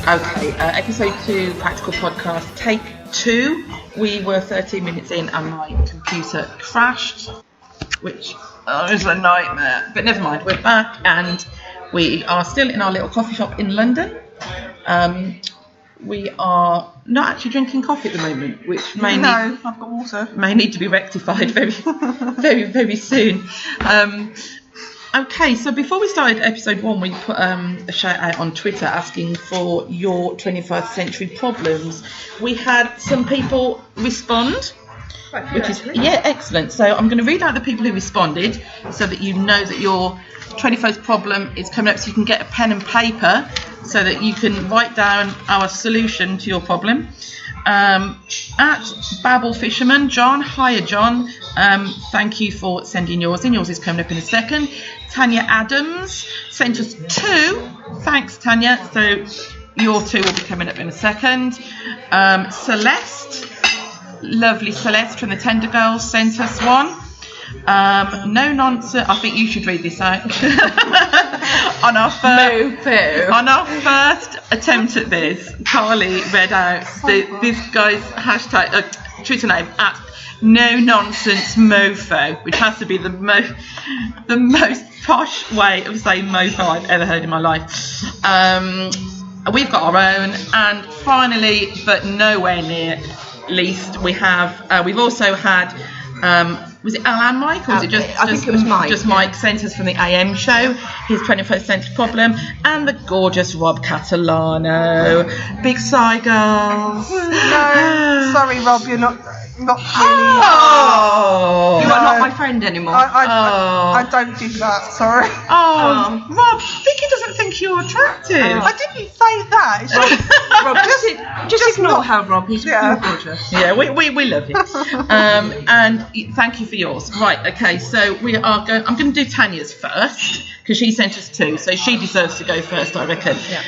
Okay, episode 2, Practical Podcast, take 2. We were 13 minutes in and my computer crashed, which is a nightmare. But never mind, we're back and we are still in our little coffee shop in London. We are not actually drinking coffee at the moment, which I've got water. May need to be rectified very, very, very soon. Okay, so before we started episode 1, we put a shout out on Twitter asking for your 21st century problems. We had some people respond, which is excellent. So I'm going to read out the people who responded so that you know that your 21st problem is coming up, so you can get a pen and paper so that you can write down our solution to your problem. At Babble Fisherman, John, hiya John, thank you for sending yours in. Yours is coming up in a second. Tanya Adams sent us 2. Thanks, Tanya. So your 2 will be coming up in a second. Celeste, lovely Celeste from the Tender Girls, sent us 1. No nonsense. I think you should read this out. on our first attempt at this, Carly read out this guy's hashtag Twitter name at No Nonsense Mofo, which has to be the most posh way of saying mofo I've ever heard in my life. We've got our own, and finally, but nowhere near least, we've also had. Was it Al and Mike, or was it just? I think it was Mike. Just Mike sent us from the AM show his 21st century problem, and the gorgeous Rob Catalano. Big sigh, girls. No, sorry, Rob, you're not really. Oh, you are not my friend anymore. I don't do that. Sorry. Rob, Vicky doesn't think you're attractive. I didn't say that. It's Rob, just ignore her, Rob. He's gorgeous. Yeah, we love you. And thank you for yours. Right, okay, so I'm going to do Tanya's first because she sent us 2, so she deserves to go first, I reckon. Yeah.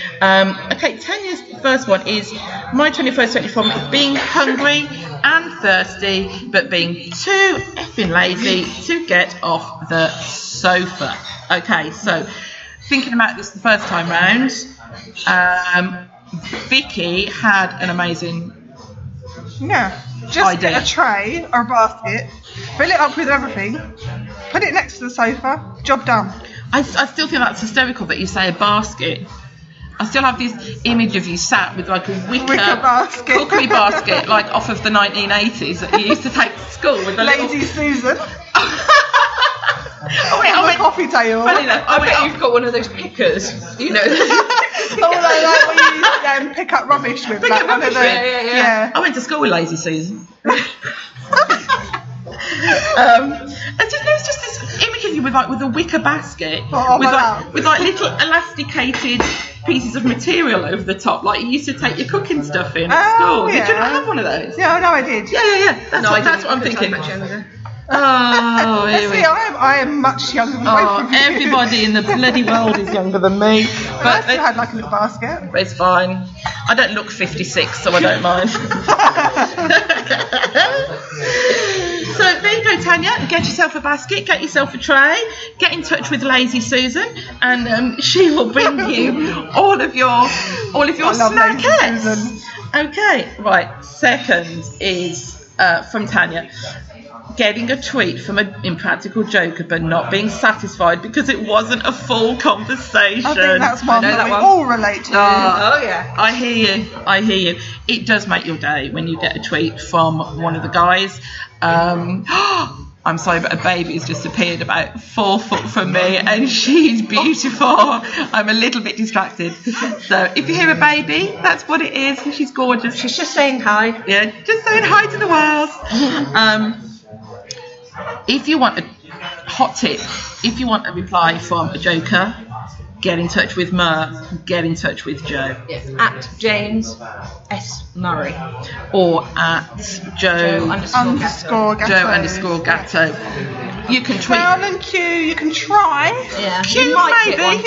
Okay, Tanya's first one is my 21st century problem is being hungry and thirsty, but being too effing lazy to get off the sofa. Okay, so thinking about this the first time round, Vicky had an amazing idea. Get a tray or a basket, fill it up with everything, put it next to the sofa, job done. I still think that's hysterical that you say a basket. I still have this image of you sat with like a wicker basket. Cookery basket, like off of the 1980s that you used to take to school with the Lazy Susan. I coffee table. I bet you've got one of those pickers, you know. Like we used to pick up rubbish with. Yeah. I went to school with Lazy Susan. There's just this image of you with a wicker basket with little elasticated pieces of material over the top, like you used to take your cooking stuff in at school. Did you not have one of those? Yeah, no, I did. Yeah. That's what I'm thinking. Oh, see, I am much younger than both of you. Everybody in the bloody world is younger than me. But I still had like a little basket. It's fine. I don't look 56, so I don't mind. So there you go, Tanya. Get yourself a basket, get yourself a tray, get in touch with Lazy Susan, and she will bring you all of your snackets. Okay, right. Second is from Tanya. Getting a tweet from an Impractical Joker but not being satisfied because it wasn't a full conversation. I think that's one that we all relate to. Oh yeah. I hear you. It does make your day when you get a tweet from one of the guys. I'm sorry, but a baby has just appeared about 4 foot from me and she's beautiful. I'm a little bit distracted. So if you hear a baby, that's what it is. She's gorgeous. She's just saying hi. Yeah, just saying hi to the world. If you want a hot tip, if you want a reply from a joker, get in touch with Mer, get in touch with Joe. Yes, at James S. Murray. Or at Joe underscore Gatto. You can tweet. Well and Q, you can try. Yeah. Q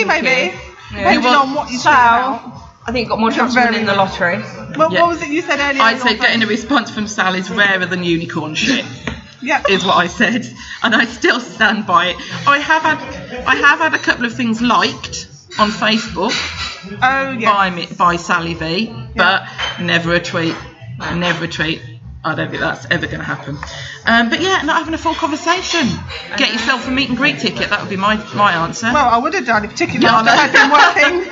maybe. Depending on what you say about. I think you've got more chance of winning the lottery. What was it you said earlier? I said getting a response from Sal is rarer than unicorn shit. Yeah. Is what I said, and I still stand by it. I have had a couple of things liked on Facebook, by Sally V, but never a tweet. Never a tweet. I don't think that's ever going to happen. But yeah, not having a full conversation. Get yourself a meet and greet ticket. That would be my answer. Well, I would have done if Ticketmaster had been working.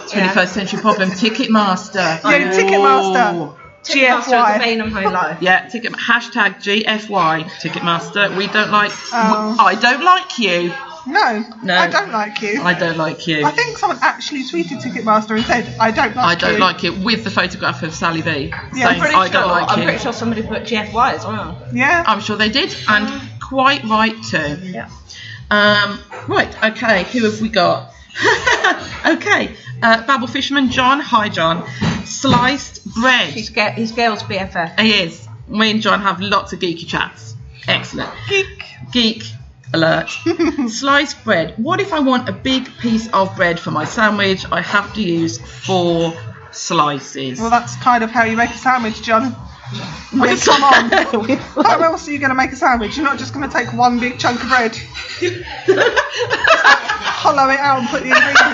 21st century problem. Ticketmaster. Yeah, Ticketmaster. GFY. Main of my life. Yeah, hashtag GFY. Ticketmaster. We don't like. I don't like you. No, I don't like you. I don't like you. I think someone actually tweeted Ticketmaster and said, I don't like you. With the photograph of Sally V. Yeah, saying, I'm pretty sure somebody put GFY as well. Yeah. I'm sure they did, and quite right too. Yeah. Right, okay, who have we got? Okay, Babble Fisherman John. Hi, John. Sliced bread. He's Gail's BFF. He is. Me and John have lots of geeky chats. Excellent. Geek alert. Sliced bread. What if I want a big piece of bread for my sandwich? I have to use 4 slices. Well, that's kind of how you make a sandwich, John. Come on. How else are you going to make a sandwich? You're not just going to take one big chunk of bread, hollow it out and put the ingredients in.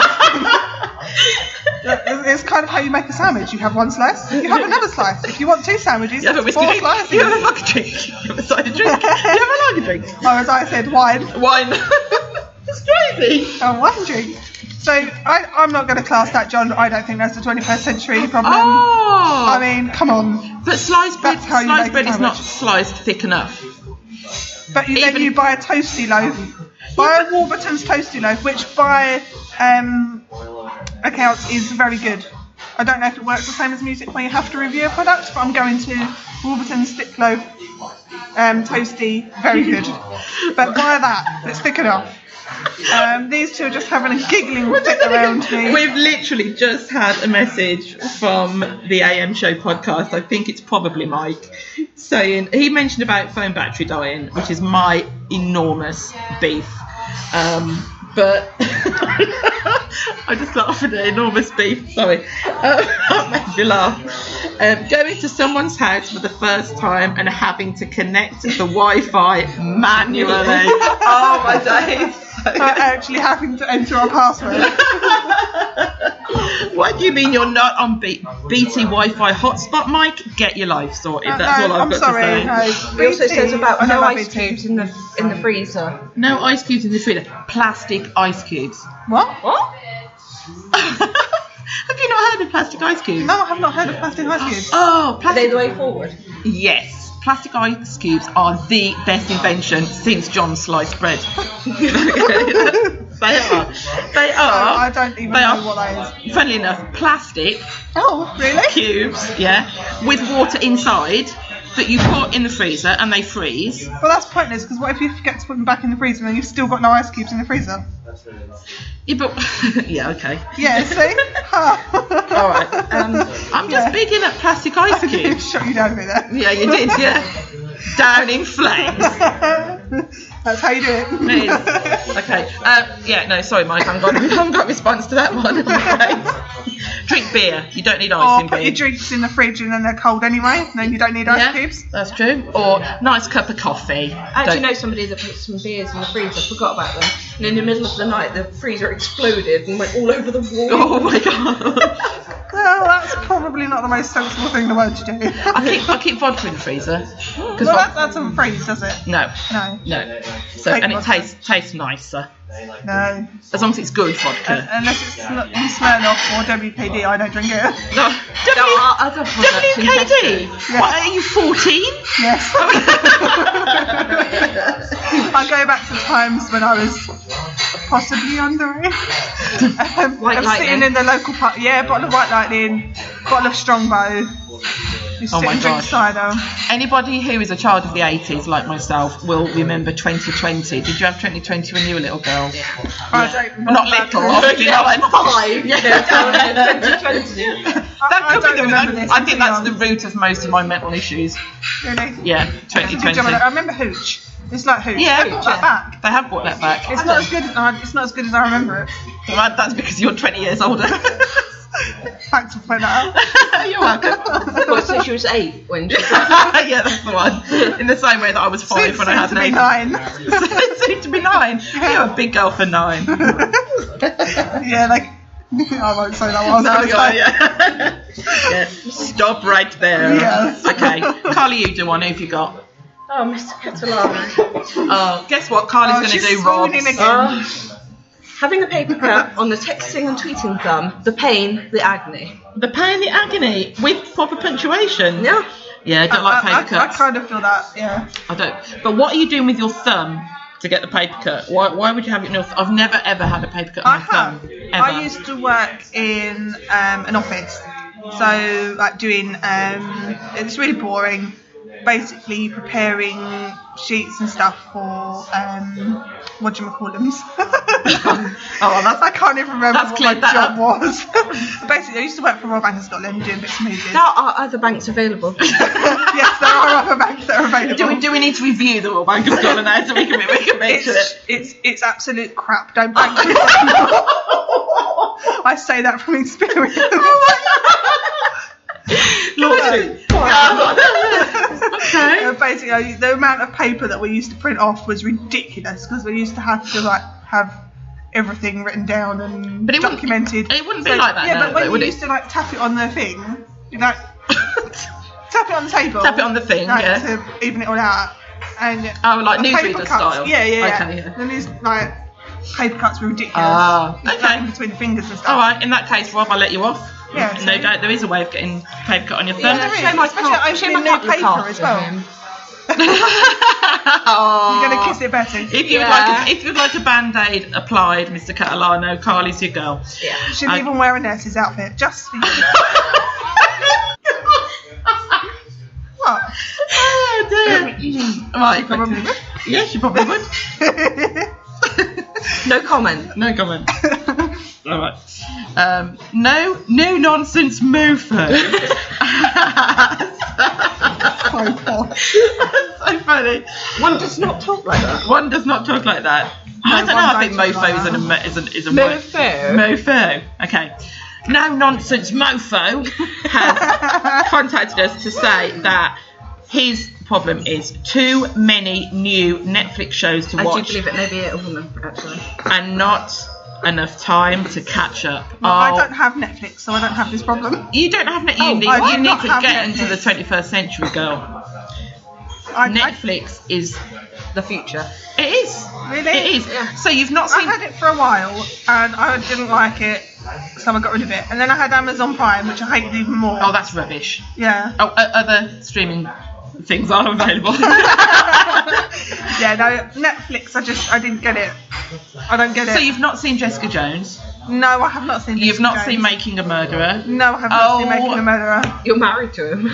It's kind of how you make a sandwich. You have 1 slice, you have another slice. If you want 2 sandwiches, it's 4 slices. You have a vodka drink. You have a cider drink. You have a lager drink. Oh, as I said, wine. It's crazy. A wine drink. So I'm not going to class that, John. I don't think that's the 21st century problem. I mean, come on. But sliced bread is not sandwich. sliced thick enough. But then you buy a toasty loaf. Buy a Warburton's toasty loaf, which by accounts is very good. I don't know if it works the same as music where you have to review a product, but I'm going to Warburton's stick loaf toasty, very good. But buy that, it's thick enough. These two are just having a giggling fit around me. We've literally just had a message from the AM Show podcast. I think it's probably Mike, saying he mentioned about phone battery dying, which is my enormous beef. But I just laugh at the enormous beef. Sorry, that made me laugh. Going to someone's house for the first time and having to connect the Wi-Fi manually. Oh my days! Actually having to enter a password. What do you mean you're not on BT Wi-Fi hotspot, Mike? Get your life sorted. That's all I've got to say. No, it also says about no ice cubes in the freezer. No ice cubes in the freezer. Plastic ice cubes. What? Have you not heard of plastic ice cubes? No, I have not heard of plastic ice cubes. Oh, Are they the way forward? Yes. Plastic ice cubes are the best invention since John sliced bread. They are. I don't even know what that is. Funnily enough, plastic. Oh, really? Cubes, yeah, with water inside that you put in the freezer and they freeze. Well, that's pointless because what if you forget to put them back in the freezer and then you've still got no ice cubes in the freezer? Yeah, but yeah, okay. Yeah, see? All right. I'm just bigging up plastic ice cubes. I shot you down a bit there. Yeah, you did. Yeah, down in flames. That's how you do it. Okay. Yeah. No, sorry, Mike. I haven't got a response to that one. Okay. Drink beer. You don't need ice in beer. Or put your drinks in the fridge and then they're cold anyway. And then you don't need ice cubes. That's true. Or nice cup of coffee. I actually know somebody that put some beers in the freezer. Forgot about them. And in the middle of the night, the freezer exploded and went all over the wall. Oh my god. Well, that's probably not the most sensible thing in the world to do. I keep vodka in the freezer. Well, that doesn't freeze, does it? No. No. So and it tastes nicer. No. As long as it's good vodka. Unless it's Smirnoff or WKD, I don't drink it. No. WKD? Yes. What, are you 14? Yes. I go back to times when I was possibly underage. I'm sitting in the local pub. Yeah, bottle of White Lightning, bottle of Strongbow. You sit and drink cider. Anybody who is a child of the 80s, like myself, will remember 2020. Did you have 2020 when you were a little girl? Yeah. I don't. Not little, obviously. No, I'm 5. Yeah. 2020. I think that's the root of most of my mental issues. Really? Yeah, 2020. I remember Hooch. It's like Hooch. Yeah, they brought that back. They have brought that back. It's not as good. It's not as good as I remember it. That's because you're 20 years older. Thanks for pointing that out. You're welcome. Well, so she was 8 when she yeah, that's the one. In the same way that I was 5 when I had 9. Soon to be 9. You're a big girl for 9. Yeah, like I won't say that what I was going to say. Yeah. Stop right there. Yes. Okay. Carly, you do one. Who have you got? Oh, Mr. Catalano. Oh, guess what? Carly's going to she's do Rob's. swooning again. Having a paper cut on the texting and tweeting thumb, the pain, the agony. The pain, the agony, with proper punctuation. Yeah. Yeah, I don't like paper cuts. I kind of feel that, yeah. I don't. But what are you doing with your thumb to get the paper cut? Why would you have it in your thumb? I've never ever had a paper cut on my thumb. Ever. I used to work in an office, so like doing it's really boring. Basically preparing sheets and stuff for whatchamacallums. I can't even remember what my job was. Basically, I used to work for Royal Bank of Scotland doing bits and pieces. There are other banks available. Yes, there are other banks that are available. Do we need to review the Royal Bank of Scotland now so we can mention it? It's absolute crap. Don't bank with them. I say that from experience. Lawsuit. Okay. Basically, the amount of paper that we used to print off was ridiculous because we used to have to have everything written down and documented. It wouldn't be like that. Yeah, no, but when you used to like tap it on the thing, you like tap it on the table. Tap it on the thing, yeah. To even it all out. And like newsreader style. Yeah. Okay, yeah. And these like paper cuts were ridiculous. Okay. In between the fingers and stuff. All right. In that case, Rob, I'll let you off. Yeah, no doubt there is a way of getting paper cut on your thumb. Yeah, there is. Especially opening new paper as well. You're going to kiss it better. If you'd like a Band-Aid applied, Mr. Catalano, Carly's your girl. Yeah. She'll even wear a nurse's outfit just for you. What? Oh dear. Right, Probably would. Yeah, she probably would. No comment. All right. No nonsense mofo. So posh. So funny. One does not talk like that. I don't know. I think mofo is a Mofo. Mofo. Okay. No nonsense mofo has contacted us to say that his problem is too many new Netflix shows to watch. I do believe it may be a woman, actually. And not enough time to catch up. Well, I don't have Netflix, so I don't have this problem. You don't have Netflix. You need to get into the 21st century, girl. Netflix is the future. It is. Really? It is. Yeah. So you've not seen... I had it for a while, and I didn't like it, so I got rid of it. And then I had Amazon Prime, which I hated even more. Oh, that's rubbish. Yeah. Oh, other streaming things are available. Yeah, no, Netflix, I didn't get it. I don't get it. So you've not seen Jessica Jones? No, I have not seen You've Jessica not Jones. seen Making a Murderer? No, I have not seen Making a Murderer. You're married to him.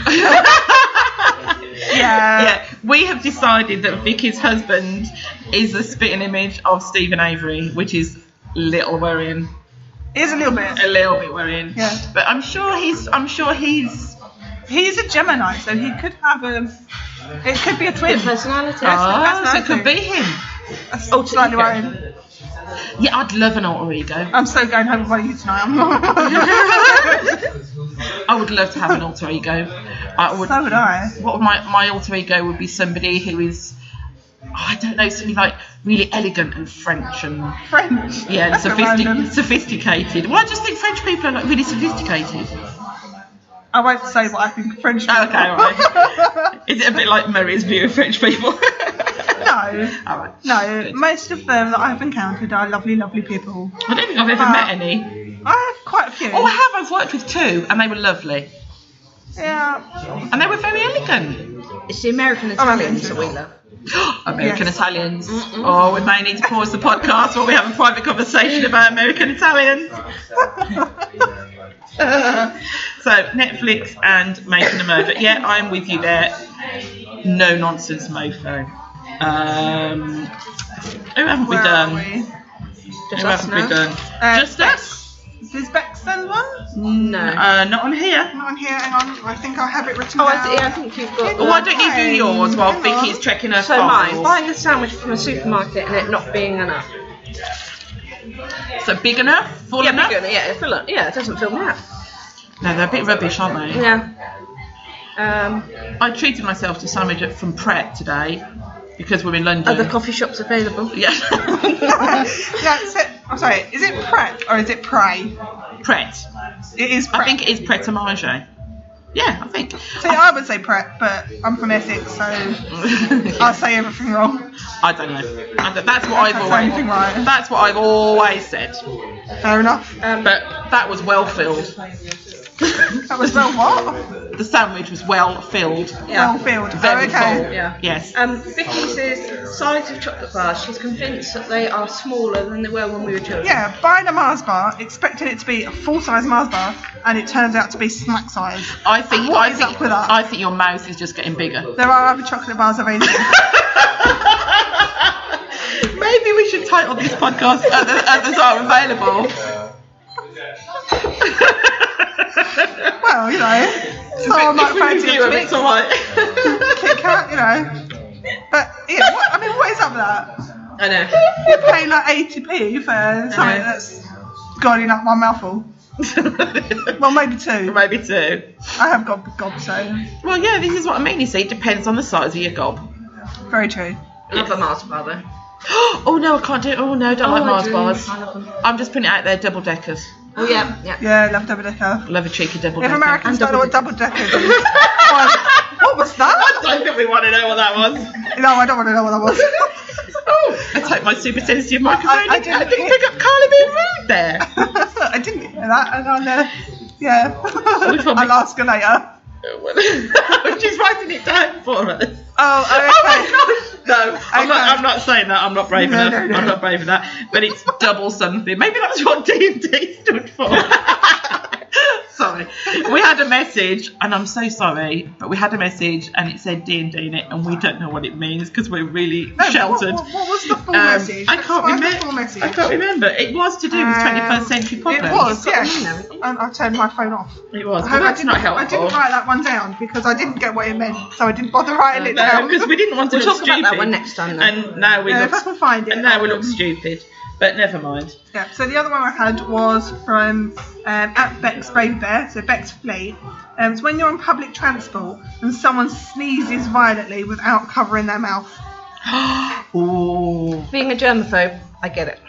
Yeah. We have decided that Vicky's husband is the spitting image of Stephen Avery, which is a little worrying. It is a little bit. A little bit worrying. Yeah. But I'm sure he's He's a Gemini, so he could have it could be a twin. Good personality. so it could be him. That's Alter slightly ego. worrying. Yeah, I'd love an alter ego. I'm so going home with you tonight. I would love to have an alter ego. So would I. What my alter ego would be somebody who is, I don't know, something like really elegant and French and French. yeah, That's a random. sophisticated. Well, I just think French people are like really sophisticated. I won't say what I think of French people. Okay, right. Is it a bit like Murray's view of French people? No. All right. No, Good. most of them that I've encountered are lovely, lovely people. I don't think I've ever met any. I have quite a few. Oh, I have. I've worked with two, and they were lovely, Yeah. and they were very elegant. It's the American Italians that we love. American Yes. Italians. Oh, we may need to pause the podcast while we have a private conversation about American Italians. So Netflix and Making a Murder. Yeah, I'm with you there. No nonsense mofo. Who haven't we Where done? are we? Just Who us haven't we now. done? Just Bex. us. Does Bex send one? No. Not on here. Not on here. Hang on. I think I have it written Oh, down. I think you've got. Well, why don't you do yours while Hang on. Vicky's checking her So files? mine, buying a sandwich from a supermarket and it not being enough. So big enough? Full Yeah, enough? big enough. Yeah, full enough. Yeah, it doesn't fill me up. No, they're a bit rubbish, aren't they? Yeah. I treated myself to a sandwich from Pret today because we're in London. Other coffee shops available. Yeah. Yeah, so I'm sorry, is it Pret or is it Pray? Pret. It is Pret. I think it is Pret a Manger. Yeah, I think. See, I would say Pret, but I'm from Essex, so I say everything wrong. I don't know. That's what I've always. Anything right. That's what I've always said. Fair enough. But that was well filled. That was well what? The sandwich was well filled. Yeah. Well filled. Very okay. full. Yeah. Yes. Vicky says size of chocolate bars. She's convinced that they are smaller than they were when we were children. Yeah, buying a Mars bar, expecting it to be a full-size Mars bar, and it turns out to be snack size. I think. What is up with that? I think your mouth is just getting bigger. There are other chocolate bars available. Maybe we should title this podcast "Others Are Available." Well, you know, someone might fancy a Twix, It's alright. Kit Kat, you know. But yeah, what is up with that? I know. You pay like 80p for something that's got enough one mouthful. Well, maybe two. Maybe two. I have got gob, so Well, yeah, this is what I mean. You see, it depends on the size of your gob. very true. Love a Mars bar though. Oh no, I can't do it. Oh no, don't like Mars bars. I love them. I'm just putting it out there, double deckers. Oh yeah. Yeah, love double decker. Love a cheeky double If decker. Americans don't know what double decker is, what was that? I don't think we want to know what that was. No, I don't want to know what that was. Oh, I take my super sensitive microphone. I I didn't didn't pick up Carly being rude there. I didn't hear that, and yeah, I'll ask her later. She's writing it down for us. Oh, okay. Oh my gosh! No, I'm Okay. not saying that. I'm not brave No, enough. no, no. I'm not brave enough. But it's double something. Maybe that's what D&D stood for. Sorry. We had a message, and I'm so sorry, but we had a message, and it said D&D in it, and we don't know what it means because we're really sheltered. What was the full message? I can't remember. The full message? I can't remember. It was to do with 21st century problems. It was, yes. And I turned my phone off. It was. But that's not helpful. I didn't write that one down because I didn't get what it meant, so I didn't bother writing it down. Because we didn't want to We'll look talk stupid. about that one next time, then. And now we If I look. can find it. And now we look stupid. But never mind. Yeah, so the other one I had was from at Beck's Baby Bear, so Beck's Fleet. It's when you're on public transport and someone sneezes violently without covering their mouth. Ooh. Being a germaphobe, I get it.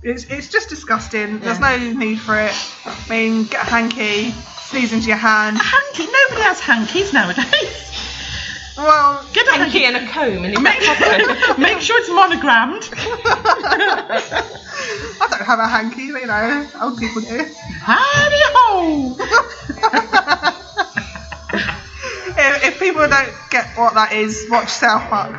It's just disgusting. There's no need for it. I mean, get a hanky, sneeze into your hand. A hanky? Nobody has hankies nowadays. Well, Get a hanky. Hanky and a comb in his Make, back pocket. make sure it's monogrammed. I don't have a hanky, you know, old people do. Howdy ho! If people don't get what that is, watch South Park.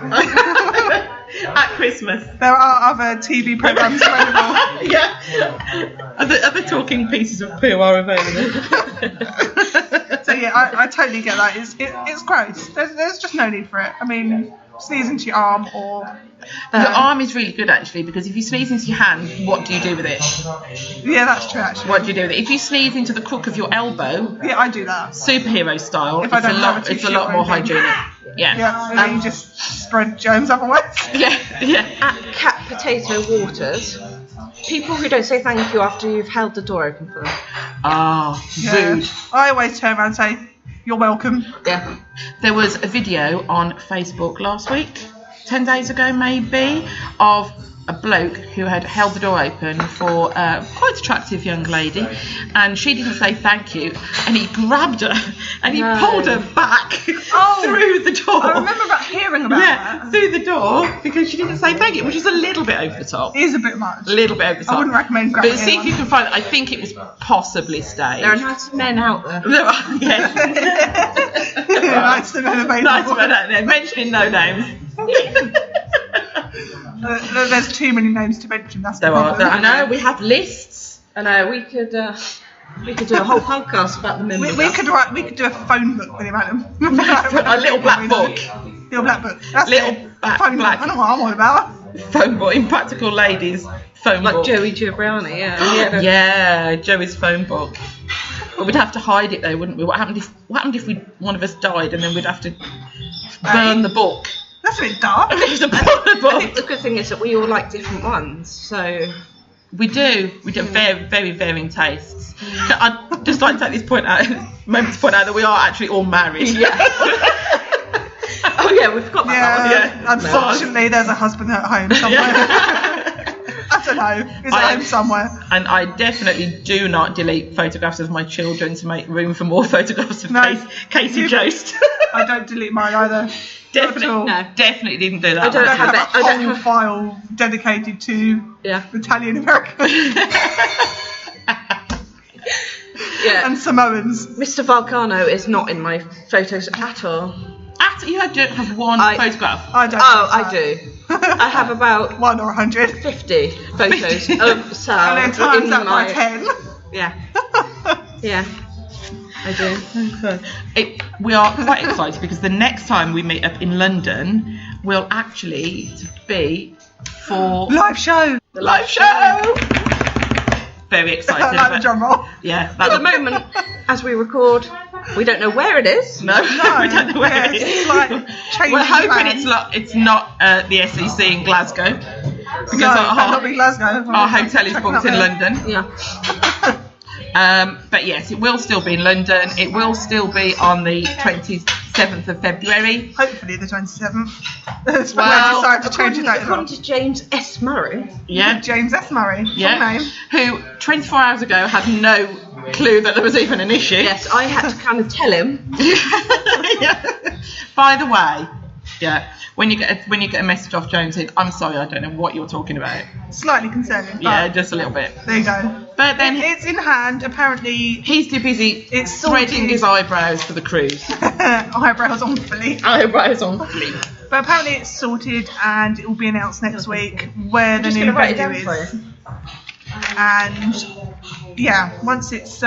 At Christmas. There are other TV programmes available. Yeah. Other talking pieces of poo are available. So yeah, I totally get that. It's gross. There's just no need for it. I mean, sneeze into your arm or... Your arm is really good actually because if you sneeze into your hand, what do you do with it? Yeah, that's true actually. What do you do with it? If you sneeze into the crook of your elbow, Yeah, I do that. superhero style, If I don't have a it's a tissue lot or more anything. hygienic. Yeah. Yeah, and then you just spread germs otherwise. Yeah. At Cat Potato Waters, people who don't say thank you after you've held the door open for them. Ah, Yeah. rude. I always turn around and say, "You're welcome." Yeah. There was a video on Facebook last week, 10 days ago maybe, of a bloke who had held the door open for a quite attractive young lady, and she didn't say thank you, and he grabbed her and he pulled her back through the door. I remember hearing about that. through the door because she didn't say thank you, which is a little bit over the top. It is a bit much. A little bit over the top. I wouldn't recommend grabbing But see if you can find it. I think it was possibly staged. There are nice men out there. There are, yes. Nice to know available. Nice one out there. Mentioning no names. There's too many names to mention. That's the There are. problem. I know. We have lists. I know, we could do a whole podcast about the members. We could do a phone book with him, Adam. A little black book. Little black book. That's Little it. black- Phone black. book. I know what I'm on about. Phone book. Impractical Ladies phone Like book. Joey Giuliani, yeah. Yeah, Joey's phone book. But we'd have to hide it though, wouldn't we? What happened if one of us died and then we'd have to burn the book? That's a bit dark. It was a burn the I think book. the good thing is that we all like different ones, so... We do very, very varying tastes. I'd just like to take this moment to point out that we are actually all married. Yeah. Oh yeah, we forgot about that one. Yeah. Unfortunately, there's a husband at home somewhere. don't know. It's at home somewhere. And I definitely do not delete photographs of my children to make room for more photographs of Casey Jost. I don't delete mine either. Definitely didn't do that. I don't have a whole file dedicated to Italian Americans. And Samoans. Mr. Volcano is not in my photos at all. You don't have one photograph? I don't. Oh, I do. I have about 1 or 150 photos of Sal. And then times that by 10. Yeah. Yeah. I do. We are quite excited because the next time we meet up in London will actually be for live show. The live show. Very excited. I like the drum roll. Yeah. At the moment, as we record, we don't know where it is. No, we don't know where it is. It's like we're hoping it's not the SEC in Glasgow. Because our hotel is booked in London. Yeah. But yes, it will still be in London. It will still be on the 27th of February. Hopefully the 27th. That's when I decided to change it out. According to James S. Murray. Yeah. James S. Murray. Yeah. Who 24 hours ago had no clue that there was even an issue. Yes, I had to kind of tell him. By the way, when you get a message off James, I'm sorry, I don't know what you're talking about. Slightly concerning. Yeah, just a little bit. There you go. But then it's in hand. Apparently, he's too busy threading his eyebrows for the cruise. Eyebrows on fleek. Eyebrows on fleek. But apparently it's sorted and it will be announced next week where the new venue is. And once it's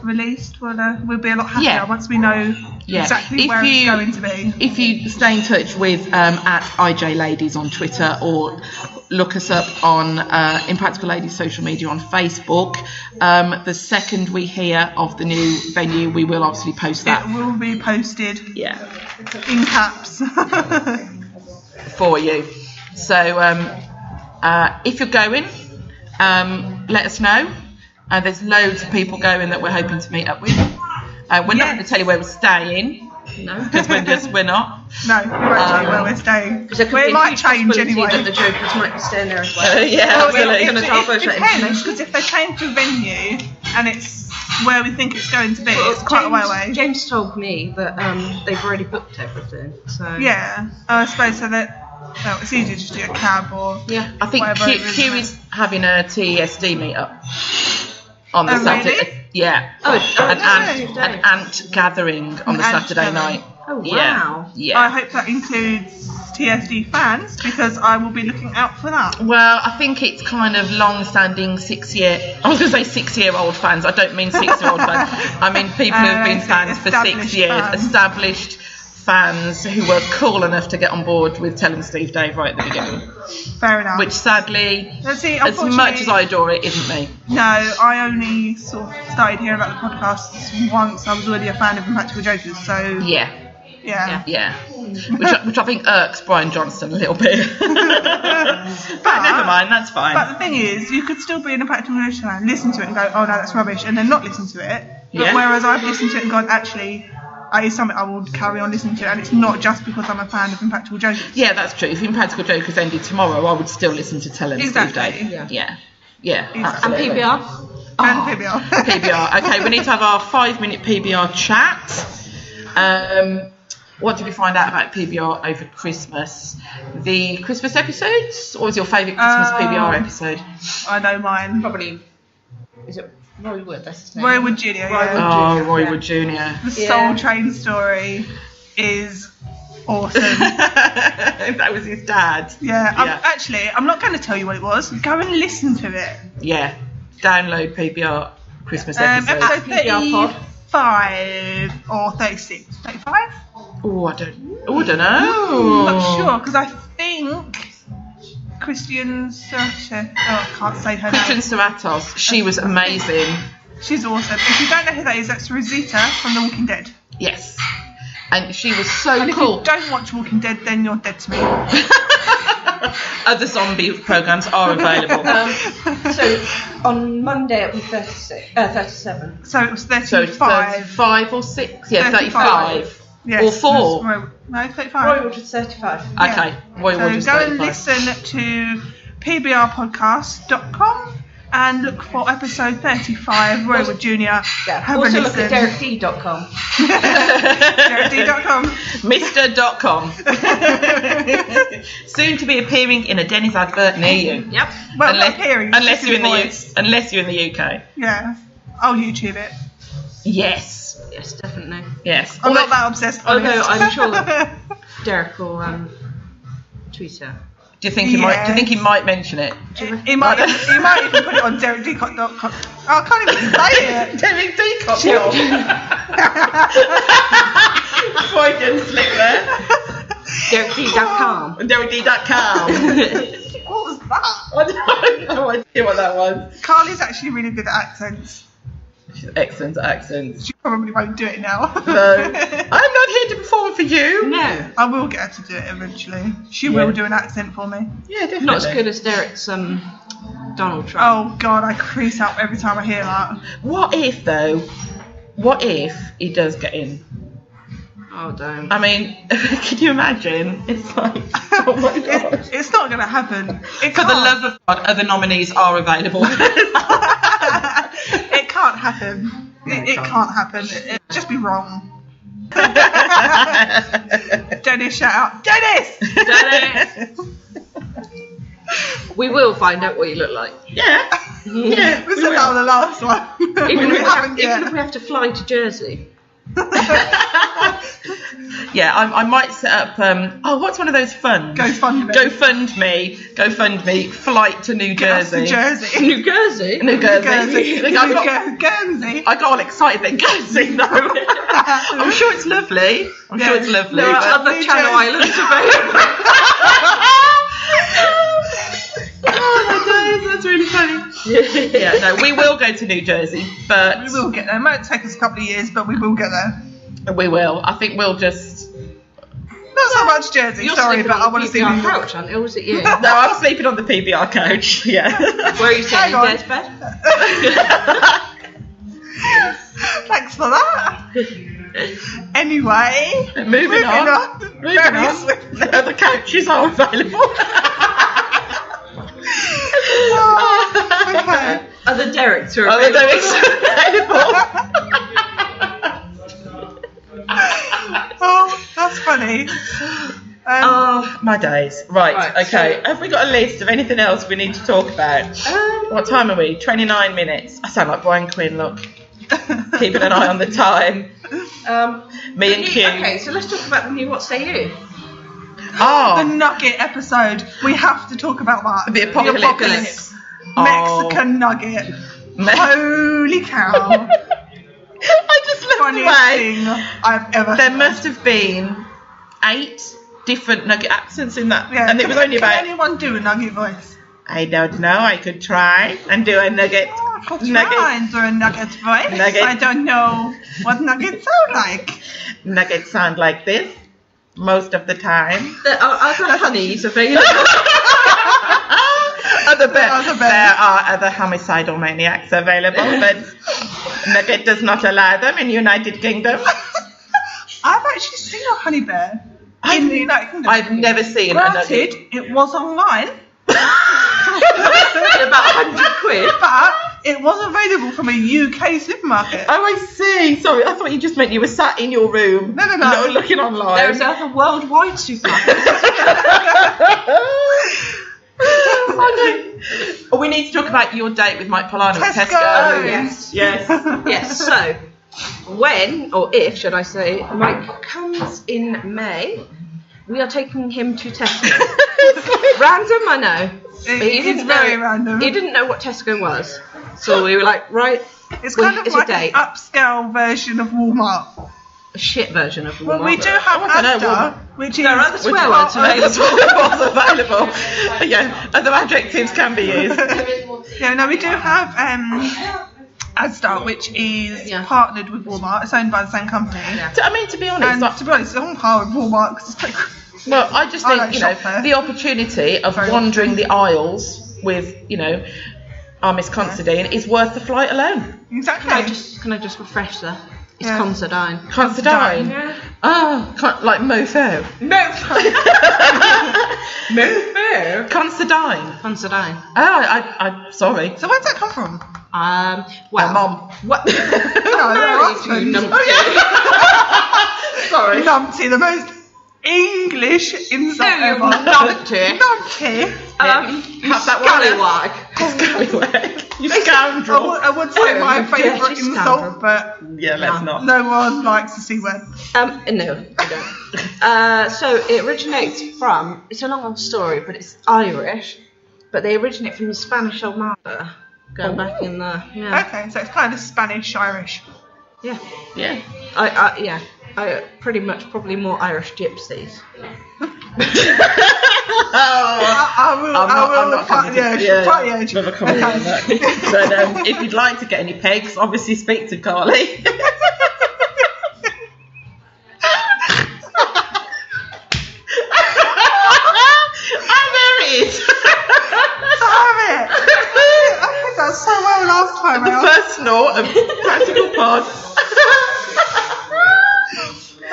released, we'll be a lot happier once we know exactly where it's going to be. If you stay in touch with at IJ Ladies on Twitter or look us up on Impractical Ladies social media on Facebook, the second we hear of the new venue, we will obviously post that. It will be posted. Yeah. In caps. For you. So if you're going, let us know. There's loads of people going that we're hoping to meet up with. We're not going to tell you where we're staying. No, because we're not. No, we won't tell you where we're staying. It might change anyway. That the Jokers might be staying there as well. It depends, because if they change the venue and it's where we think it's going to be, it's quite a way away. James told me that they've already booked everything. So yeah, I suppose so that. Well, it's easier to do a cab or I think Q is having a TESD meet-up on the Saturday. Really? Yeah. An ant gathering on the Saturday night. Oh wow. Yeah. I hope that includes TSD fans because I will be looking out for that. Well, I think it's kind of long-standing 6-year-old fans. I don't mean 6-year-old fans. I mean people who've been fans for 6 years, established fans who were cool enough to get on board with Telling Steve Dave right at the beginning. Fair enough. Which sadly, as much as I adore it, isn't me. No, I only sort of started hearing about the podcasts once I was already a fan of Impractical Jokers, so... Yeah. Which I think irks Brian Johnston a little bit. But never mind, that's fine. But the thing is, you could still be an Impractical Jokers fan, listen to it and go, oh no, that's rubbish, and then not listen to it. But whereas I've listened to it and gone, actually... it's something I will carry on listening to, and it's not just because I'm a fan of Impractical Jokers. Yeah, that's true. If Impractical Jokers ended tomorrow, I would still listen to Telling Steve Dave. Yeah. Exactly. And PBR. And PBR. PBR. Okay, we need to have our 5-minute PBR chat. What did we find out about PBR over Christmas? The Christmas episodes? What was your favourite Christmas PBR episode? I know mine. Probably. Is it Roy Wood? That's his name. Roy Wood Jr. Roy Wood Jr. The Soul Train story is awesome. That was his dad. Yeah. I'm not going to tell you what it was. Go and listen to it. Yeah. Download PBR Christmas episode. Episode 35 or 36. 35? Oh, I don't know. I'm not sure because I think Christian Serratos. I can't say her name. Christian Serratos. She was amazing. She's awesome. If you don't know who that is, that's Rosita from The Walking Dead. Yes. And she was so and cool. If you don't watch Walking Dead, then you're dead to me. Other zombie programs are available. So on Monday it'll be 37. So it was 35. So 35 or 6? Yeah, 35. Yes, or 4. No, 35. Roy Wood was 35. Okay, Roy Wood was 35. So go and listen to pbrpodcast.com and look for episode 35, Rover Jr. Have Also a look at listen. DerekD.com. DerekD.com. Mr.com. Soon to be appearing in a Denny's advert near you. Yep. Well, not appearing. Unless you're in the voice. unless you're in the UK. Yeah. I'll YouTube it. Yes. Yes, definitely. Yes. I'm not that obsessed. Although honest. I'm sure Derek will tweet her. Do you think he might? Do you think he might mention it? He might even put it on DerekD.com. Oh, I can't even say it. Derek Deacon. Freudian slip there. DerekD.com. DerekD.com. What was that? I don't know idea what that was. Carly's actually really good at accents. She's excellent at accents. She probably won't do it now. No, I'm not here to perform for you. No. I will get her to do it eventually. She will do an accent for me. Yeah, definitely. Not as good as Derek's Donald Trump. Oh God, I crease up every time I hear that. What if though? What if he does get in? Oh, don't. I mean, can you imagine? It's like, oh my god. It's not going to happen. For the love of God, other nominees are available. It can't happen. It can't happen. It'd just be wrong. Dennis, shout out. Dennis! Dennis! We will find out what you look like. Yeah. Yeah. We said that on the last one. Even We if haven't even yet. if we have to fly to Jersey. Yeah, I might set up. What's one of those funds? GoFundMe. GoFundMe. Flight to New Get us to Jersey. Jersey. New Jersey? New Jersey. Guernsey. I got all excited then. Guernsey, no. I'm sure it's lovely. I'm sure it's lovely. There are but- other Channel Islands available. Oh my days, that's really funny. Yeah, no, we will go to New Jersey, but We will get there. It might take us a couple of years, but we will get there. we will. I think we'll just. Not so much Jersey, You're sorry, sleeping but on I the want to see PPR New York. couch, aren't you? Or was it you? No, I'm sleeping on the PBR couch. Yeah. Where are you Hang staying? on. Dad's bed? Thanks for that. Anyway, Moving on. Very Moving on. swiftly. No, the couches are available. Okay. Other Dereks are Other available. Dereks available. Oh, that's funny. Oh, my days. Right, Right, okay. so- Have we got a list of anything else we need to talk about? What time are we? 29 minutes. I sound like Brian Quinn, look. Keeping an eye on the time. Me and Q. Okay, so let's talk about the new What Say You. The Oh, nugget episode. We have to talk about that. the apocalypse. Mexican nugget. Me- Holy cow. I just looked Funniest away. thing I've ever There heard. must have been 8 different nugget accents in that. Yeah, And it was only Can about, anyone do a nugget voice? I don't know, I could try and do a nugget. Oh, I could Nugget. try and do a nugget voice. Nugget. I don't know what nuggets sound like. Nuggets sound like this most of the time. There are other honeys available. There are other homicidal maniacs available, but Nugget does not allow them in United Kingdom. I've actually seen a honey bear in the United Kingdom. I've never seen a Granted, nugget. it was online, About 100 quid. but it was available from a UK supermarket. Oh, I see. Sorry, I thought you just meant you were sat in your room. No. Not looking online. There's other worldwide supermarkets. Oh, we need to talk about your date with Mike Polano at Tesco. Tesco. Yes. Yes. Yes, so when, or if, should I say, Mike comes in May, we are taking him to Tesco. Random, I know. But he It's didn't very know, random. He didn't know what Tesco was. So we were like, right, It's kind of it's like a date. an upscale version of Walmart. A shit version of Walmart. Well, we do have I don't know, Asda, which is... There are other swear words That's available. what was available. Yeah, other adjectives can be used. Yeah, no, we do have Asda, which is partnered with Walmart. It's owned by the same company. Yeah. I mean, to be honest, And to be honest, it's on par with Walmart because it's pretty... well, I just I think, like you know, shop there. the opportunity of Very wandering the aisles with, you know, our Miss Considine is worth the flight alone. Exactly. Can I just refresh that? It's Yeah. Considine. Considine. Yeah. Oh, like mofo. Mofo. Considine. Considine. Oh, I'm sorry. So where's that come from? Well, Mom. What? No, You numpty. Sorry. Numpty, the most English insult ever. Numpty. Numpty. Have that one. Scallywag. You scoundrel. I would say my dirty favourite insult, scoundrel. but Yeah, let's not. no one likes the C word. No, I don't. So it originates from, it's a long story, but it's Irish, but they originate from the Spanish Armada, going back in the, Okay, so it's kind of Spanish-Irish. Yeah. Yeah. I pretty much probably more Irish gypsies. I will fight the edge. Never comment on that. But if you'd like to get any pegs, obviously speak to Carly. I think that's so well last time. The first snort of Practical Pod.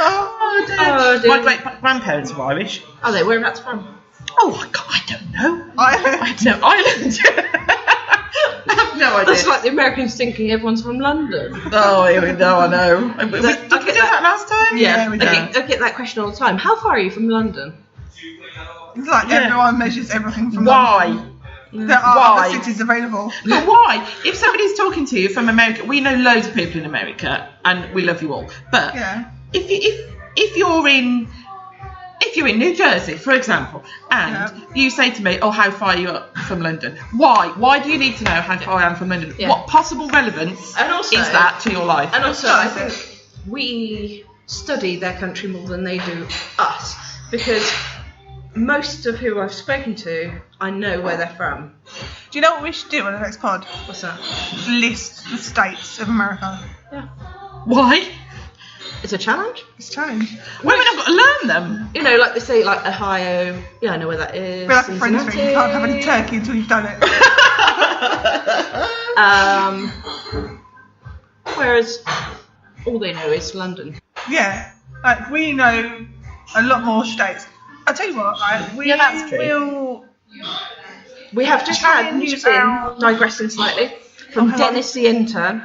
Oh, dear. My great grandparents were Irish. Are they? Whereabouts from? Oh, I don't know. Ireland. I don't know. Ireland. I have no idea. That's like the Americans thinking everyone's from London. Oh, here we go. I know. Did we do that last time? Yeah, we did. I get that question all the time. How far are you from London? It's like everyone measures everything from Why? London. There are other cities available. But why? If somebody's talking to you from America, we know loads of people in America, and we love you all. But if you're in New Jersey, for example, and you say to me, "Oh, how far are you from London?" Why? Why do you need to know how far I am from London? Yeah. What possible relevance is that to your life? And also, I think we study their country more than they do us, because most of who I've spoken to, I know where they're from. Do you know what we should do on the next pod? What's that? List the states of America. Yeah. Why? It's a challenge. It's a challenge. Women have got to learn them. You know, like they say, like Ohio. Yeah, I know where that is. We're like a friends thing. You can't have any turkey until you've done it. Whereas all they know is London. Yeah, like we know a lot more states. I'll tell you what, right? that's true. We have just had news in, digressing slightly, from Dennis the intern.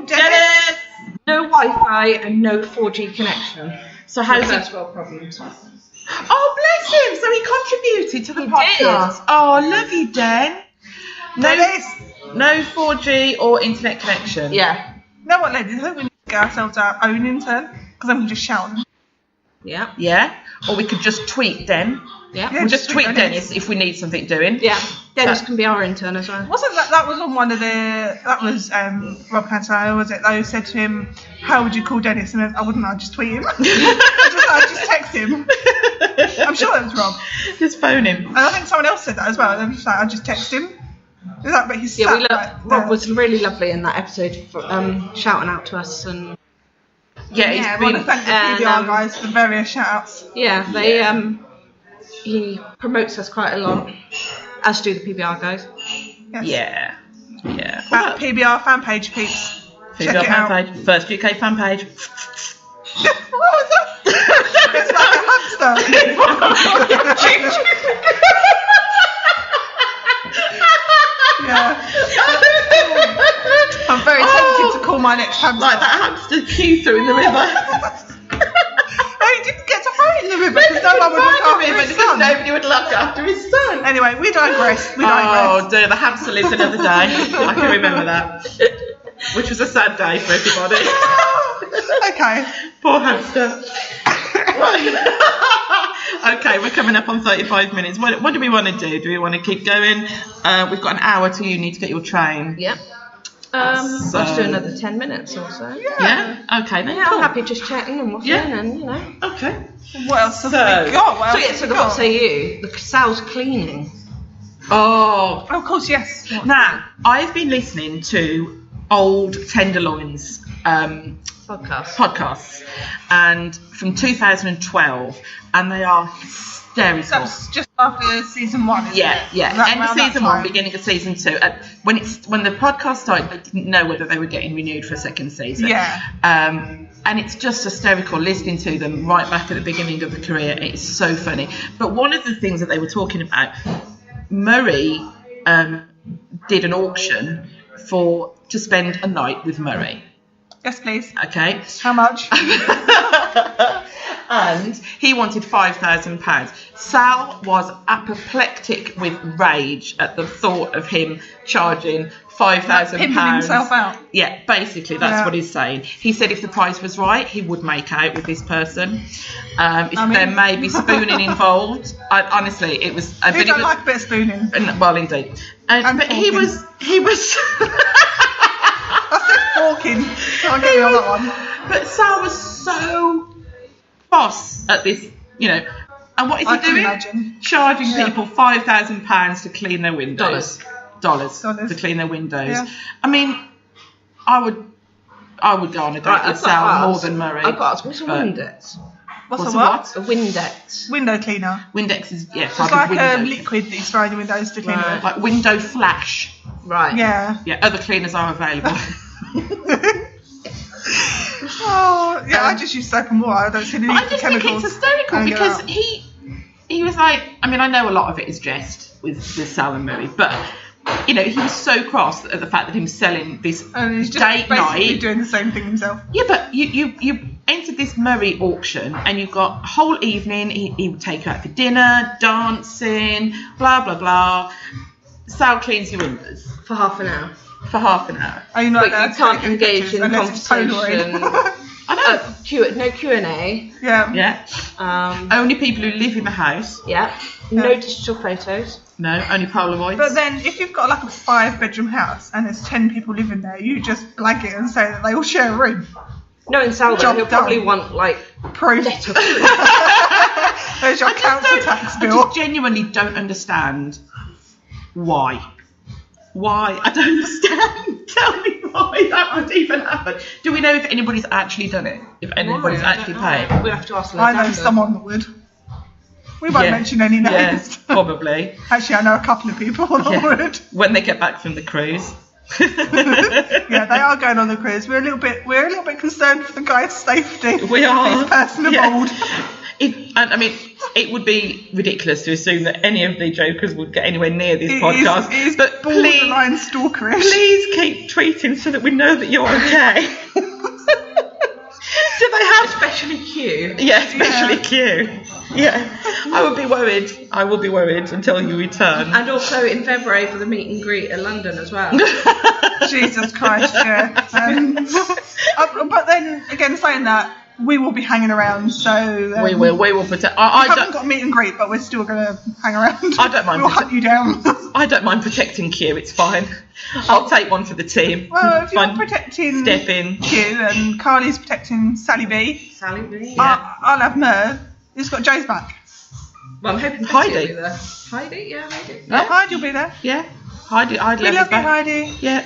Dennis! No Wi-Fi and no 4G connection. So how's First it? world problems. Oh, bless him! So he contributed to the podcast. did. Oh, love you, Dan. Dennis! No 4G or internet connection. Yeah. You know what, ladies? I think we need to get ourselves our own intern, because then we can just shout them. Yeah. Yeah. Or we could just tweet Den. Yeah. We'll just tweet Dennis if we need something doing. Yeah. Dennis can be our intern as well. Wasn't that was on one of the, that was Rob Cantillano, was it? They said to him, how would you call Dennis? And I'd just tweet him. I'd just text him. I'm sure it was Rob. Just phone him. And I think someone else said that as well. And I'd just text him. But he's Rob was really lovely in that episode for shouting out to us and I want to thank the PBR guys for the various shout-outs. Yeah, they he promotes us quite a lot, as do the PBR guys. Yes. Yeah. Yeah. At PBR fan page, peeps. PBR Check it fan out. page. First UK fan page. What was that? It's like a hamster. Yeah. I'm very tempted to call my next hamster. Like that hamster Q through in the river. No, he didn't get to throw it in the river because no one would look after his because son. nobody would look after his son. Anyway, we digress. Oh dear, the hamster lives another day. I can remember that. Which was a sad day for everybody. Okay. Poor hamster. Okay, we're coming up on 35 minutes. What do we want to do? Do we want to keep going? We've got an hour till you need to get your train. Yep. Let's do another 10 minutes or so. Yeah? Okay then. Yeah, cool. I'm happy just chatting and waffling and, you know. Okay. What else have we got? So what say you? The Sal's cleaning. Oh. Of course, yes. Now, I've been listening to old Tenderloins podcasts, and from 2012, and they are hysterical. That's just after season 1, isn't it? Yeah. End of season 1, beginning of season 2. When the podcast started, they didn't know whether they were getting renewed for a second season. Yeah. And it's just hysterical listening to them right back at the beginning of the career. It's so funny. But one of the things that they were talking about, Murray did an auction to spend a night with Murray. Yes, please. Okay. How much? And he wanted £5,000. Sal was apoplectic with rage at the thought of him charging £5,000. Pimping himself out. Yeah, basically, that's what he's saying. He said if the price was right, he would make out with this person. There may be spooning involved. Honestly, it was. Who don't like a bit of spooning? Well, indeed. But he was. I said forking. I'll get you on that one. But Sal was so cross at this, and what is he doing? Imagine. Charging people £5,000 to clean their windows. Dollars to clean their windows. Yeah. I mean, I would go on a date with Sal more than Murray. I've got to ask, what's a Windex? What's a what? A Windex. Window cleaner. Windex is, It's like a liquid that you spray on your windows to clean it. Like window flash. Right. Yeah. Yeah, other cleaners are available. Oh, yeah, I just use soap and water. I don't see any I just chemicals. think it's hysterical because he was like, I mean, I know a lot of it is jest with Sal and Murray, but he was so cross at the fact that he was selling this and he's just date basically night. doing the same thing himself. Yeah, but you entered this Murray auction and you got a whole evening. He would take you out for dinner, dancing, blah blah blah. Sal cleans your windows For half an hour. Are you not But you can't engage in conversation. I know. No Q&A. Yeah. Yeah. Only people who live in the house. Yeah. No digital photos. No, only Polaroids. But then, if you've got like a 5-bedroom house and there's 10 people living there, you just blag it and say that they all share a room. No, in Salvador, he'll probably want proof. Debt of proof. There's your council tax bill. I just genuinely don't understand why. Why? I don't understand. Tell me why that would even happen. Do we know if anybody's actually done it? If anybody's actually paid? We'll have to ask. I know someone that would. We won't mention any names. Yeah, probably. Actually, I know a couple of people that would. When they get back from the cruise. Yeah, they are going on the cruise. We're a little bit concerned for the guy's safety. We are. His person aboard. It would be ridiculous to assume that any of the jokers would get anywhere near this podcast. It is but borderline stalkerish. Please keep tweeting so that we know that you're okay. Do they have... Especially Q. Yeah, especially Q. Yeah. I will be worried until you return. And also in February for the meet and greet in London as well. Jesus Christ, yeah. But then, again, saying that, we will be hanging around, so... we will protect... we haven't got a meet and greet, but we're still going to hang around. I don't mind. We'll hunt you down. I don't mind protecting Q, it's fine. I'll take one for the team. Well, if you're protecting Step in. Q and Carly's protecting Sally B, Yeah. I'll have Merv. He's got Joe's back. Well, I'm hoping Heidi will be there. Heidi? Yeah, Heidi. Yeah, Heidi will be there. Yeah. Heidi We love you, Heidi. Yeah.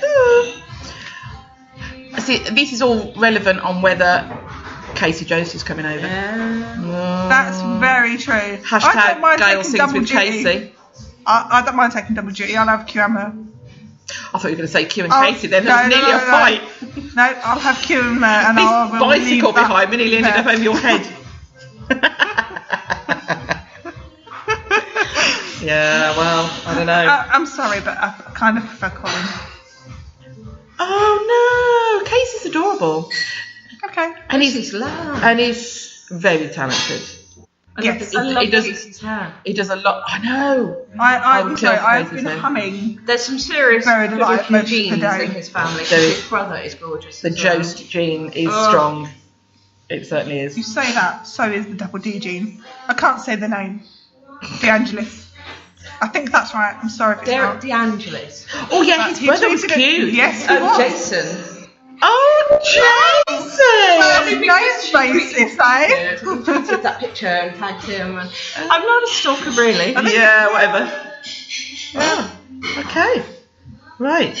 See, this is all relevant on whether Casey Joseph's coming over. That's very true. I don't Hashtag mind Gail taking sings double with duty. Casey. I don't mind taking double duty. I'll have Q and Mer. I thought you were going to say Q and Casey then. There was nearly a fight. No, I'll have Q and Mer. And This I will bicycle leave that behind me nearly ended up there. over your head. Yeah, well, I don't know. I'm sorry, but I kind of prefer Colin. Oh no, Casey's adorable. Okay. And he's very talented. Yes. I love He does- Casey's hair. He does a lot. I know. I'm would sorry, kill for I've Casey's been hair. humming There's some serious Buried alive good-looking most of the genes day. in his family. There is. His brother is gorgeous. The as well. Jost gene is strong. It certainly is. You say that, so is the double D gene. I can't say the name. DeAngelis. I think that's right. I'm sorry if it's not. DeAngelis. Oh yeah, his He brother was tweeted it. cute. Yes, he was. Jason. Oh, Jason! Nice basis, eh? He tweeted that picture and tagged him. And I'm not a stalker, really. Yeah, whatever. Yeah. Okay. Right.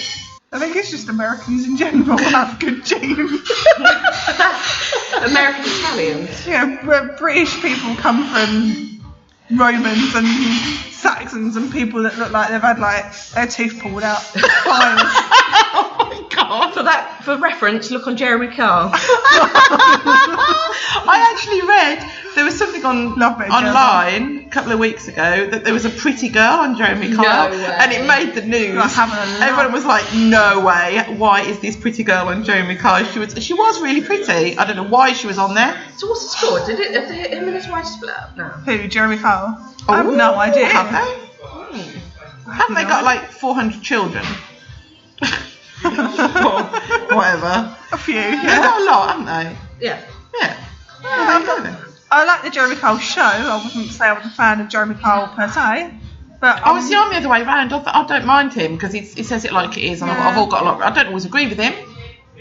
I think it's just Americans in general have good genes. American Italians. Yeah, British people come from Romans and Saxons and people that look like they've had like their tooth pulled out. Files. Oh my God. For reference, look on Jeremy Kyle. I actually read there was something online a couple of weeks ago that there was a pretty girl on Jeremy Kyle, and it made the news. Everyone was like, "No way! Why is this pretty girl on Jeremy Kyle?" She was really pretty. I don't know why she was on there. So what's the score? Have him and his wife split up now? Who? Jeremy Kyle? I have no idea. Have they? Haven't they got like 400 children? Or whatever. A few. They've got a lot, haven't they? Yeah. I like the Jeremy Kyle show. I wouldn't say I was a fan of Jeremy Kyle per se, but I'm the other way around. I don't mind him because he says it like it is, and I've all got a lot. I don't always agree with him,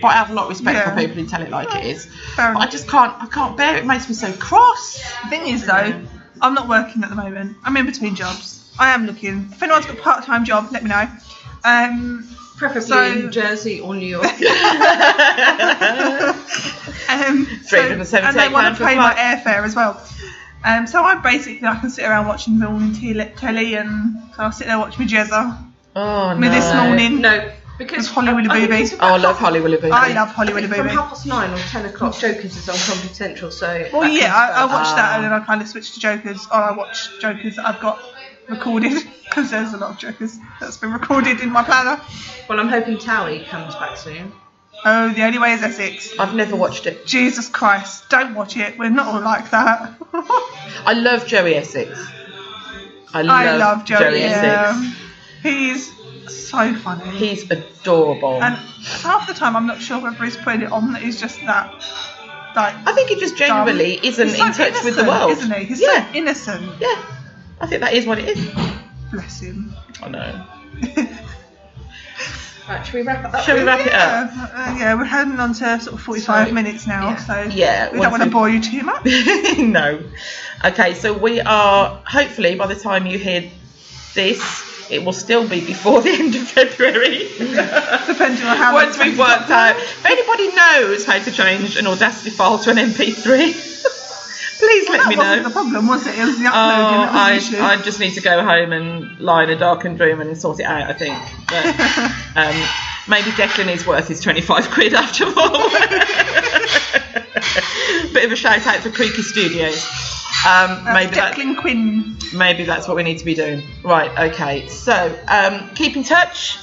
but I have a lot of respect for people who tell it like it is. But I just can't bear it. It makes me so cross. The thing is though, I'm not working at the moment. I'm in between jobs. I am looking. If anyone's got a part-time job, let me know. Preferably in Jersey or New York. And they want to pay my airfare as well. So I can sit around watching morning telly, and so I'll sit there watching my Jezza. Oh no. Me this morning. No, because Holly Willy Booby. I love Holly Willy Booby. I love Holly Willy Booby. From 9:30 or 10 o'clock, Jokers is on Comedy Central, so. Well, I watched that and then I kind of switched to Jokers. Or I watch Jokers that I've got recorded because there's a lot of Jokers that's been recorded in my planner. Well, I'm hoping Towie comes back soon. Oh, The Only Way is Essex. I've never watched it. Jesus Christ, don't watch it. We're not all like that. I love Joey Essex. I love Joey Essex. He's so funny. He's adorable. And half the time I'm not sure whether he's putting it on that he's just that. Like, I think he just genuinely isn't in touch with the world. Isn't he? He's so innocent. Yeah. I think that is what it is. Bless him. I know. Right, shall we wrap it up? Shall we wrap it up? Yeah, we're heading on to sort of 45 minutes now, so we don't want to bore you too much. No. Okay, so we are, hopefully, by the time you hear this, it will still be before the end of February. Depending on how once we've worked out. If anybody knows how to change an Audacity file to an MP3, please let me know. That wasn't the problem, was it? It was the uploading that was the issue. I just need to go home and lie in a darkened room and sort it out, I think. But maybe Declan is worth his 25 quid after all. Bit of a shout out for Creaky Studios. Declan Quinn. Maybe that's what we need to be doing. Right, okay. So, keep in touch.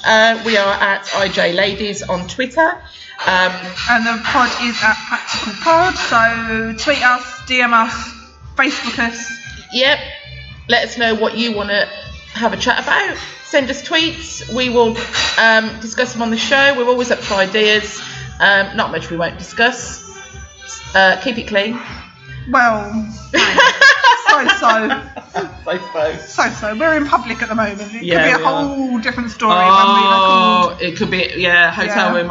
We are at IJ Ladies on Twitter. And the pod is at Practical Pod, so tweet us, DM us, Facebook us. Yep. Let us know what you want to have a chat about. Send us tweets. We will discuss them on the show. We're always up for ideas. Not much we won't discuss. Keep it clean. Well, so. We're in public at the moment. It could be a whole different story when we record. It could be hotel room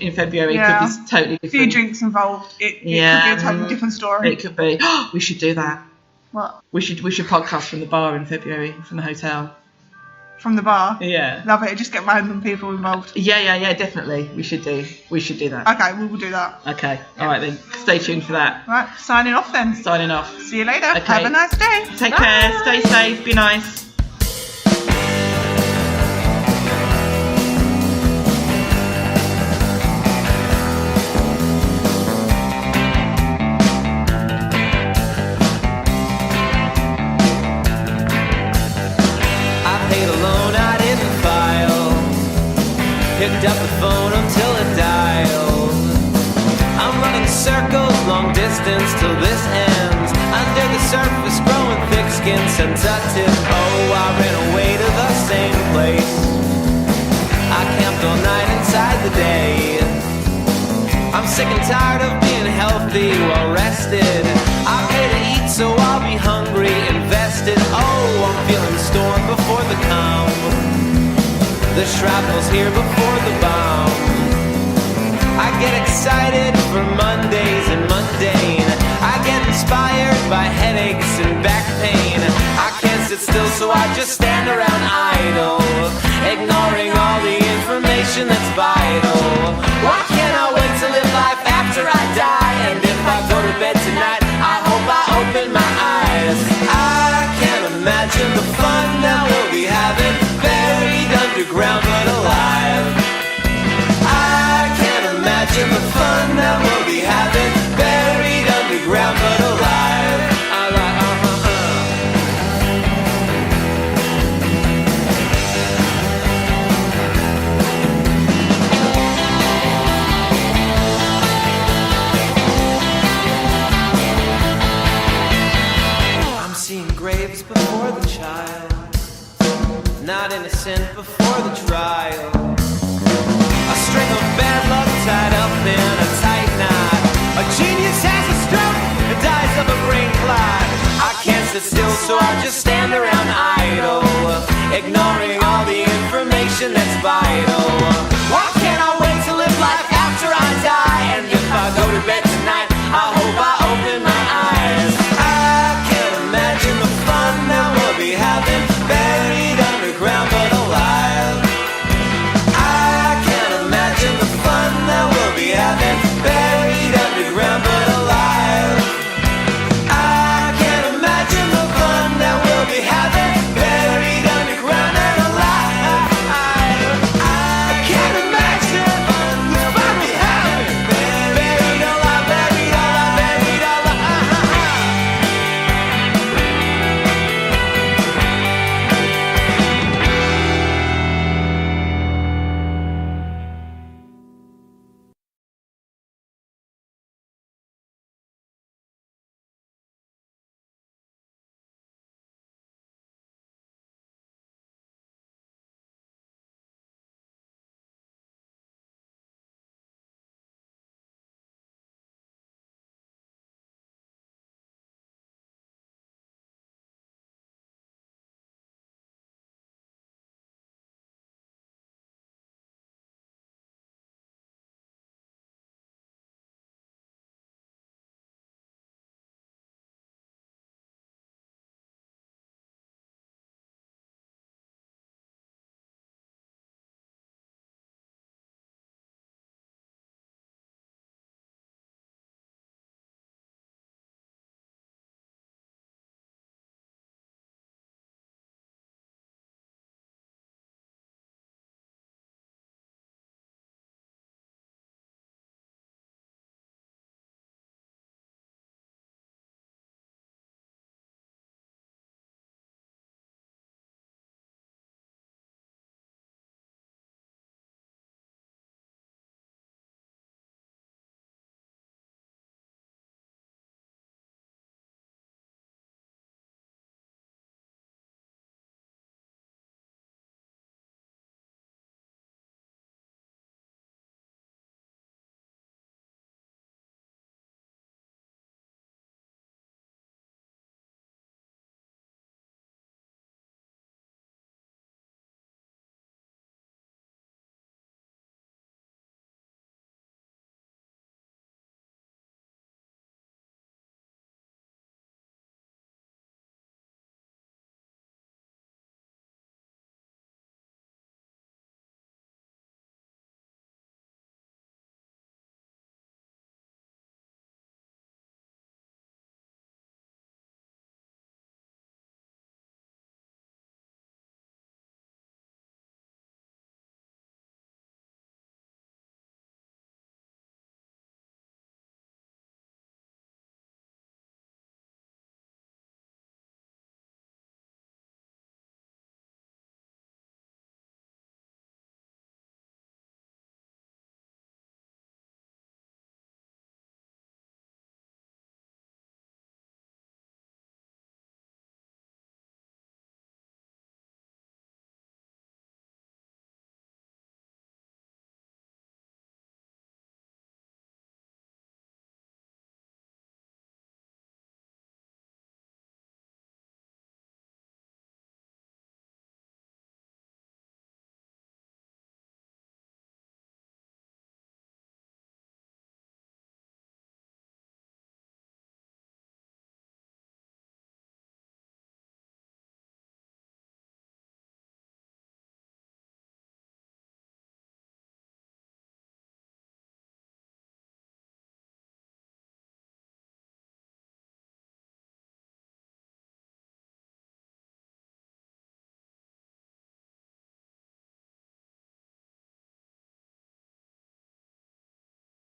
in February. It could be totally different. A few drinks involved. It could be a totally different story. It could be. We should do that. What? We should podcast from the bar in February, from the hotel. From the bar? Yeah. Love it. Just get random people involved. Yeah, definitely. We should do that. Okay, we will do that. Okay. All right then. Stay tuned for that. Right, signing off then. Signing off. See you later. Okay. Have a nice day. Take care. Stay safe. Be nice. Picked up the phone until it dialed. I'm running circles, long distance till this ends. Under the surface, growing thick skin, sensitive. Oh, I ran away to the same place. I camped all night inside the day. I'm sick and tired of being healthy, well rested. I pay to eat, so I'll be hungry, invested. Oh, I'm feeling storm before the calm. The shrapnel's here before the bomb. I get excited for Mondays and mundane. I get inspired by headaches and back pain. I can't sit still, so I just stand around idle, ignoring all the information that's vital. Why can't I wait to live life after I die? And if I go to bed tonight, I hope I open my eyes. I can't innocent before the trial.